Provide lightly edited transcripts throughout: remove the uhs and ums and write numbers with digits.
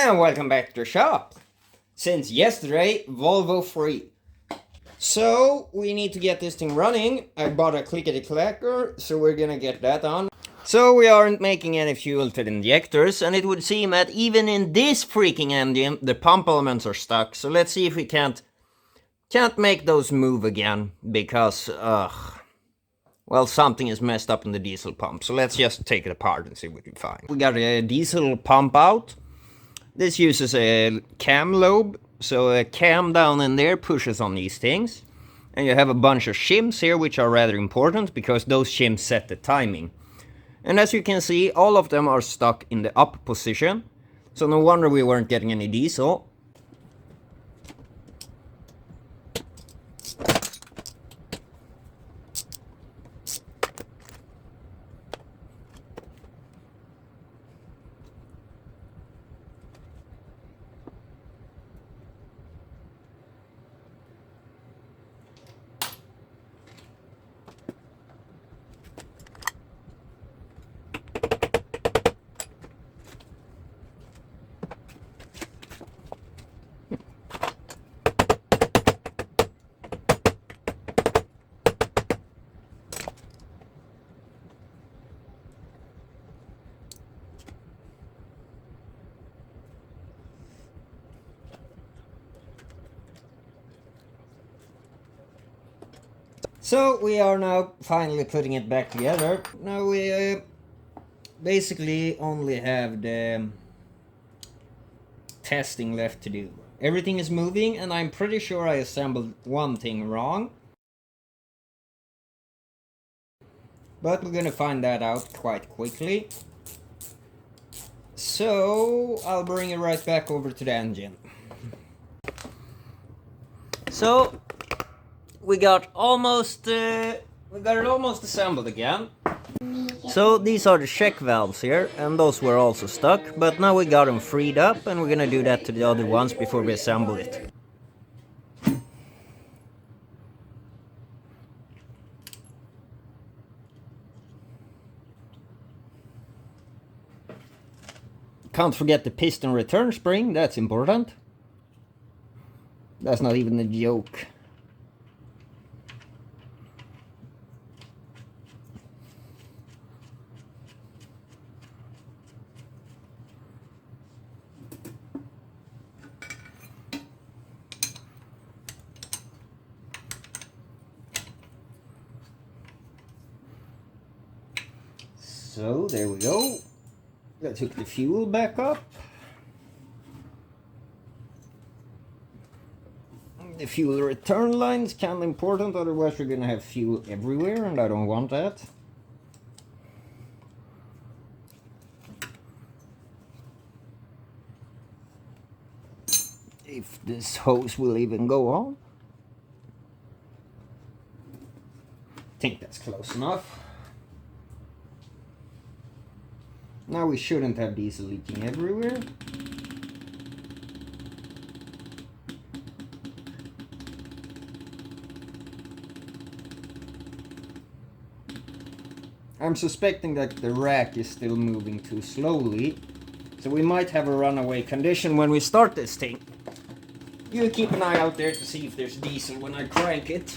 And welcome back to the shop. Since yesterday, Volvo free. So we need to get this thing running. I bought a clickety-clacker, so we're gonna get that on. So we aren't making any fuel to the injectors, and it would seem that even in this freaking engine, the pump elements are stuck. So let's see if we can't make those move again, because, well, something is messed up in the diesel pump. So let's just take it apart and see what we find. We got a diesel pump out. This uses a cam lobe, so a cam down in there pushes on these things. And you have a bunch of shims here, which are rather important, because those shims set the timing. And as you can see, all of them are stuck in the up position. So no wonder we weren't getting any diesel. So we are now finally putting it back together. Now we basically only have the testing left to do. Everything is moving, and I'm pretty sure I assembled one thing wrong. But we're gonna find that out quite quickly. So I'll bring it right back over to the engine. So we got it almost assembled again. So these are the check valves here, and those were also stuck, but now we got them freed up, and we're gonna do that to the other ones before we assemble it. Can't forget the piston return spring, that's important. That's not even a joke. So there we go. Let's hook the fuel back up. The fuel return line is kind of important, otherwise we're gonna have fuel everywhere, and I don't want that. If this hose will even go on. I think that's close enough. Now we shouldn't have diesel leaking everywhere. I'm suspecting that the rack is still moving too slowly, so we might have a runaway condition when we start this thing. You keep an eye out there to see if there's diesel when I crank it.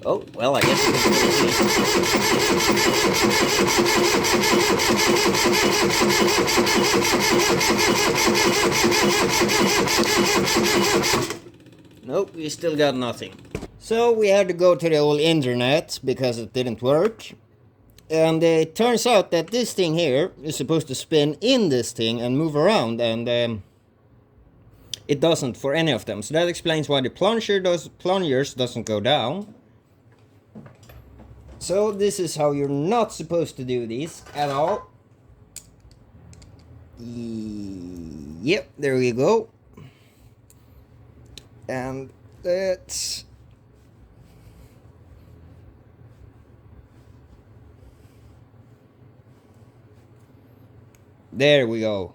Oh, well, I guess nope, we still got nothing. So we had to go to the old internet because it didn't work. And it turns out that this thing here is supposed to spin in this thing and move around, and it doesn't for any of them. So that explains why the plungers doesn't go down. So this is how you're not supposed to do these at all. Yep, there we go. And that's... There we go.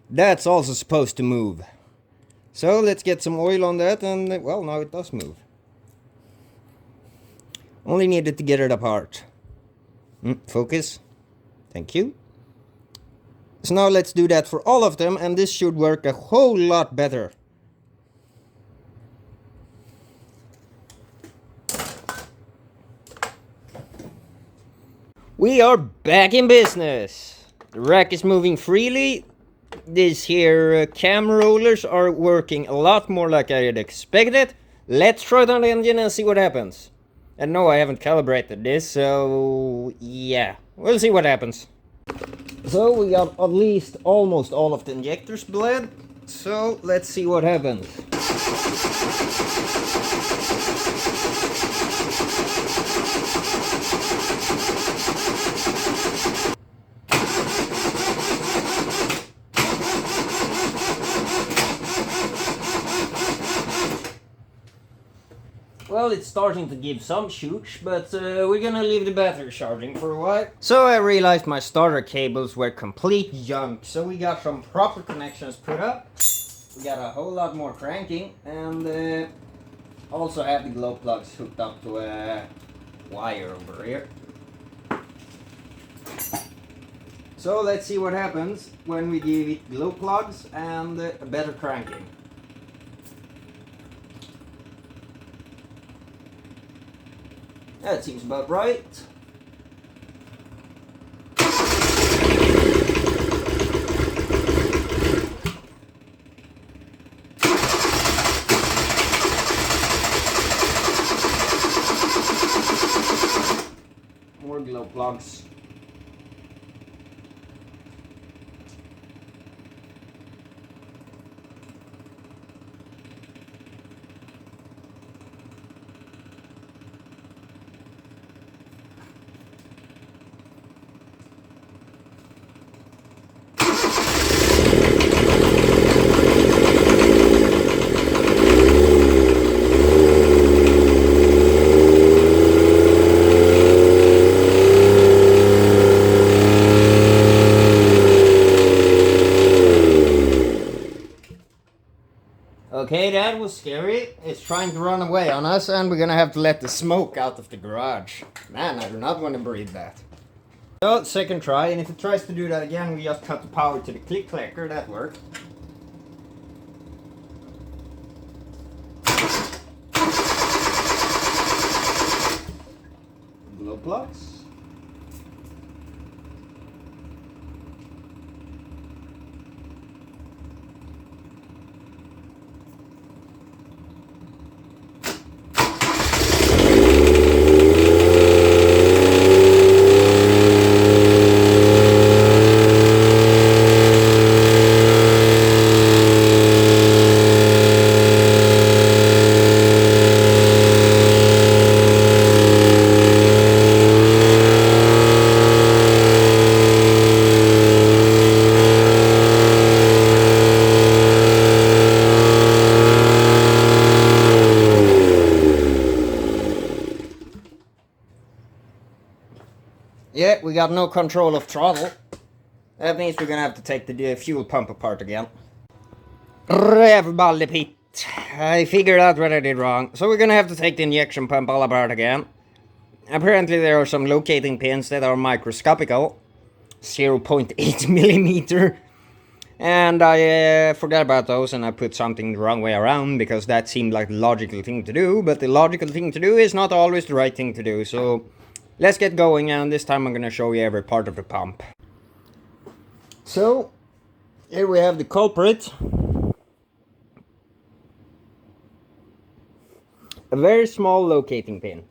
That's also supposed to move. So let's get some oil on that, and well, now it does move. Only needed to get it apart. Focus. Thank you. So now let's do that for all of them, and this should work a whole lot better. We are back in business. The rack is moving freely. These here cam rollers are working a lot more like I had expected. Let's try it on the engine and see what happens. And no, I haven't calibrated this, so yeah, we'll see what happens. So we got at least almost all of the injectors bled. So let's see what happens. Well, it's starting to give some shoots, but we're gonna leave the battery charging for a while. So I realized my starter cables were complete junk, so we got some proper connections put up. We got a whole lot more cranking, and also have the glow plugs hooked up to a wire over here. So let's see what happens when we give it glow plugs and better cranking. That seems about right. More glow plugs. Okay, that was scary. It's trying to run away on us, and we're gonna have to let the smoke out of the garage. Man, I do not want to breathe that. So, second try, and if it tries to do that again, we just cut the power to the click clacker. That worked. Glow plugs. Yeah, we got no control of throttle. That means we're gonna have to take the fuel pump apart again. Rev pit. I figured out what I did wrong. So we're gonna have to take the injection pump all apart again. Apparently there are some locating pins that are microscopical. 0.8 millimeter. And I forgot about those, and I put something the wrong way around because that seemed like the logical thing to do. But the logical thing to do is not always the right thing to do. So let's get going, and this time I'm going to show you every part of the pump. So, here we have the culprit. A very small locating pin.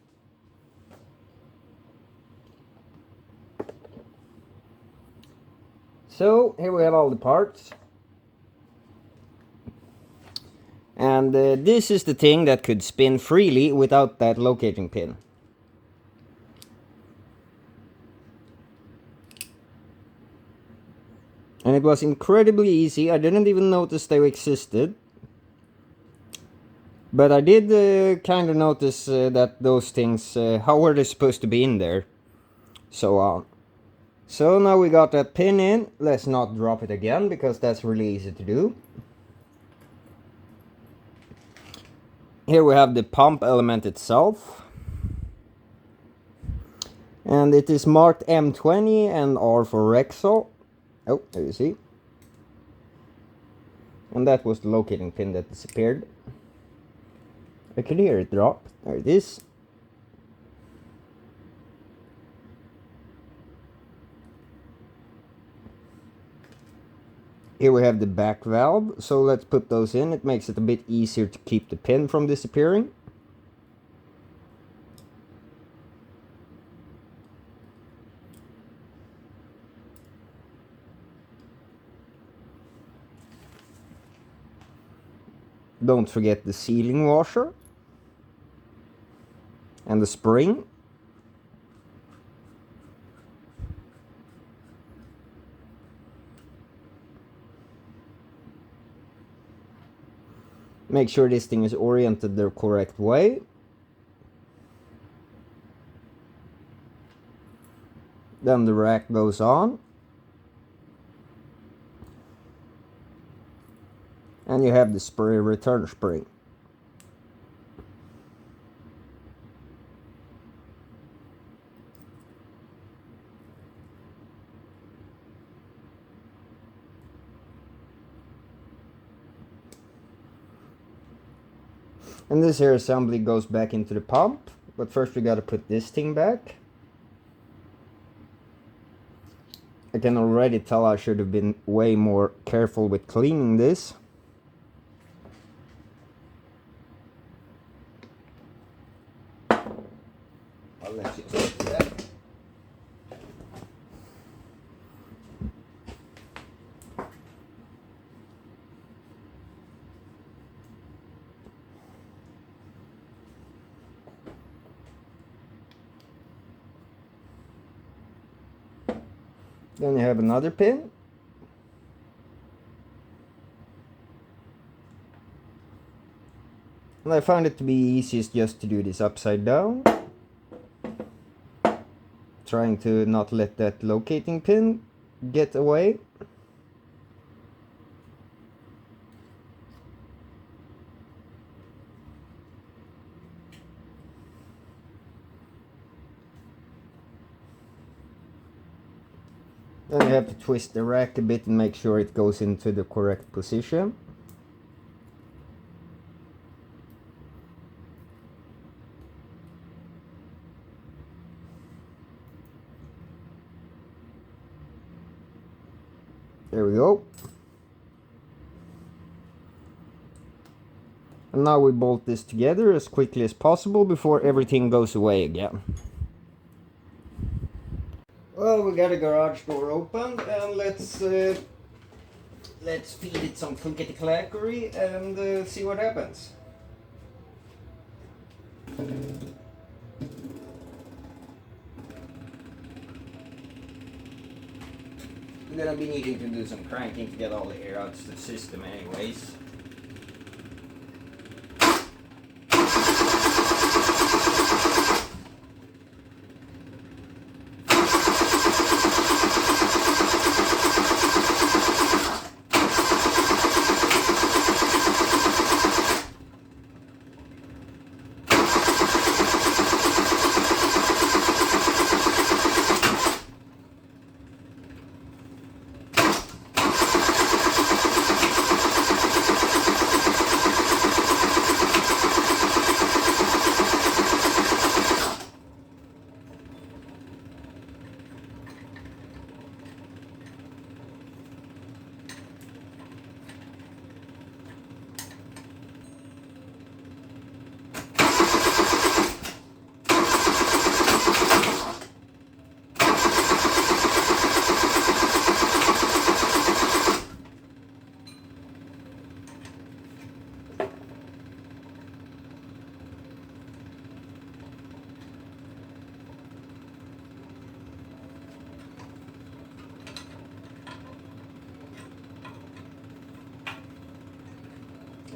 So, here we have all the parts. And this is the thing that could spin freely without that locating pin. And it was incredibly easy. I didn't even notice they existed. But I did kind of notice that those things, how were they supposed to be in there? So on. So now we got that pin in. Let's not drop it again, because that's really easy to do. Here we have the pump element itself. And it is marked M20 and R for Rexel. Oh, there you see. And that was the locating pin that disappeared. I could hear it drop. There it is. Here we have the back valve, so let's put those in. It makes it a bit easier to keep the pin from disappearing. Don't forget the sealing washer and the spring. Make sure this thing is oriented the correct way. Then the rack goes on. And you have the spray return spring. And this here assembly goes back into the pump. But first we gotta put this thing back. I can already tell I should have been way more careful with cleaning this. I'll let you take that. Then you have another pin. And I found it to be easiest just to do this upside down. Trying to not let that locating pin get away. Then you have to twist the rack a bit and make sure it goes into the correct position. There we go. And now we bolt this together as quickly as possible before everything goes away again. Well, we got a garage door open, and let's feed it some clickety-clackery and see what happens. I'm gonna be needing to do some cranking to get all the air out of the system anyways.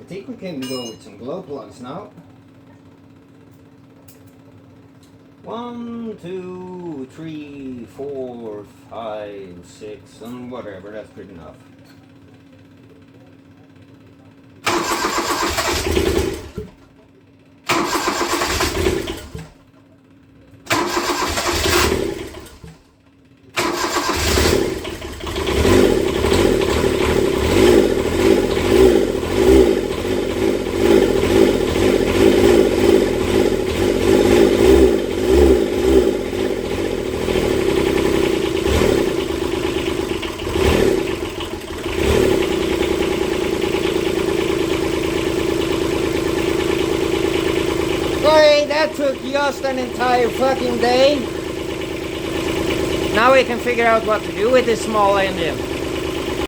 I think we can go with some glow plugs now. 1, 2, 3, 4, 5, 6, and whatever, that's good enough. Okay, that took just an entire fucking day. Now we can figure out what to do with this small engine.